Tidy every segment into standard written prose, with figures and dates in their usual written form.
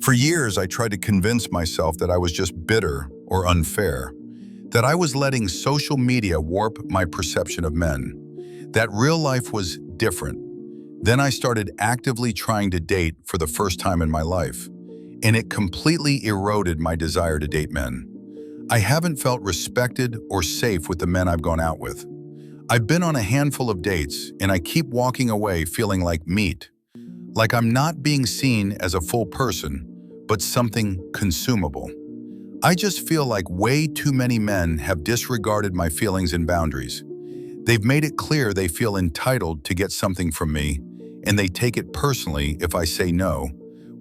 For years, I tried to convince myself that I was just bitter or unfair, that I was letting social media warp my perception of men, that real life was different. Then I started actively trying to date for the first time in my life, and it completely eroded my desire to date men. I haven't felt respected or safe with the men I've gone out with. I've been on a handful of dates, and I keep walking away feeling like meat, like I'm not being seen as a full person, but something consumable. I just feel like way too many men have disregarded my feelings and boundaries. They've made it clear they feel entitled to get something from me, and they take it personally if I say no,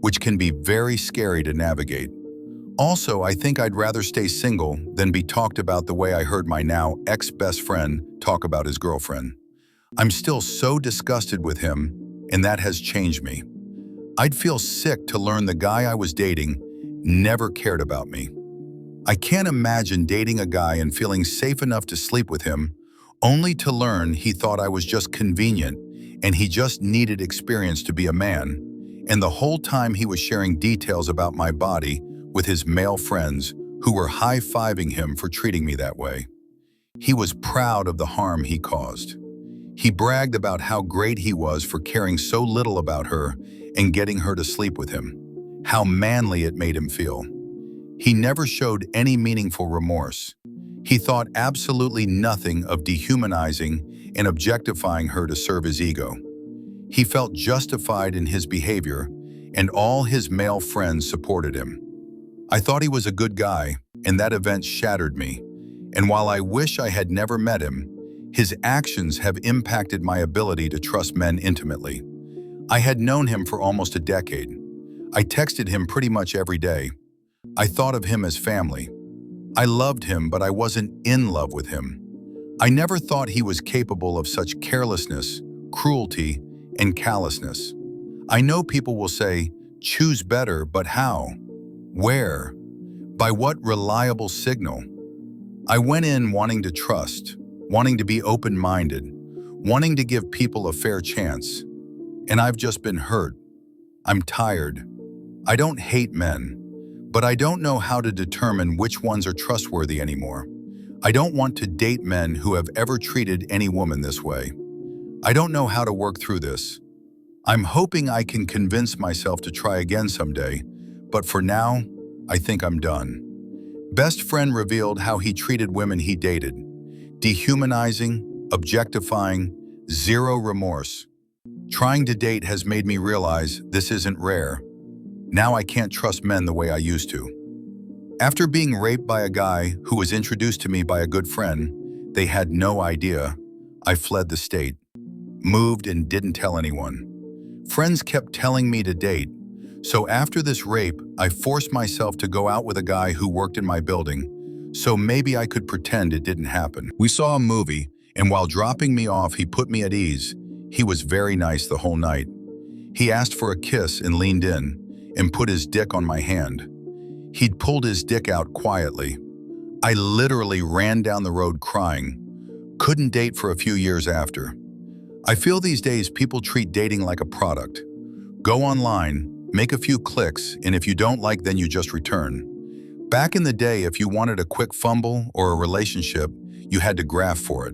which can be very scary to navigate. Also, I think I'd rather stay single than be talked about the way I heard my now ex-best friend talk about his girlfriend. I'm still so disgusted with him, and that has changed me. I'd feel sick to learn the guy I was dating never cared about me. I can't imagine dating a guy and feeling safe enough to sleep with him, only to learn he thought I was just convenient and he just needed experience to be a man, and the whole time he was sharing details about my body with his male friends who were high-fiving him for treating me that way. He was proud of the harm he caused. He bragged about how great he was for caring so little about her and getting her to sleep with him, how manly it made him feel. He never showed any meaningful remorse. He thought absolutely nothing of dehumanizing and objectifying her to serve his ego. He felt justified in his behavior, and all his male friends supported him. I thought he was a good guy, and that event shattered me. And while I wish I had never met him, his actions have impacted my ability to trust men intimately. I had known him for almost a decade. I texted him pretty much every day. I thought of him as family. I loved him, but I wasn't in love with him. I never thought he was capable of such carelessness, cruelty, and callousness. I know people will say, choose better, but how? Where? By what reliable signal? I went in wanting to trust, wanting to be open-minded, wanting to give people a fair chance. And I've just been hurt. I'm tired. I don't hate men, but I don't know how to determine which ones are trustworthy anymore. I don't want to date men who have ever treated any woman this way. I don't know how to work through this. I'm hoping I can convince myself to try again someday, but for now, I think I'm done. Best friend revealed how he treated women he dated. Dehumanizing, objectifying, zero remorse. Trying to date has made me realize this isn't rare. Now I can't trust men the way I used to. After being raped by a guy who was introduced to me by a good friend, they had no idea, I fled the state, moved and didn't tell anyone. Friends kept telling me to date, so after this rape, I forced myself to go out with a guy who worked in my building, so maybe I could pretend it didn't happen. We saw a movie, and while dropping me off, he put me at ease. He was very nice the whole night. He asked for a kiss and leaned in and put his dick on my hand. He'd pulled his dick out quietly. I literally ran down the road crying. Couldn't date for a few years after. I feel these days people treat dating like a product. Go online, make a few clicks, and if you don't like, then you just return. Back in the day, if you wanted a quick fumble or a relationship, you had to graft for it.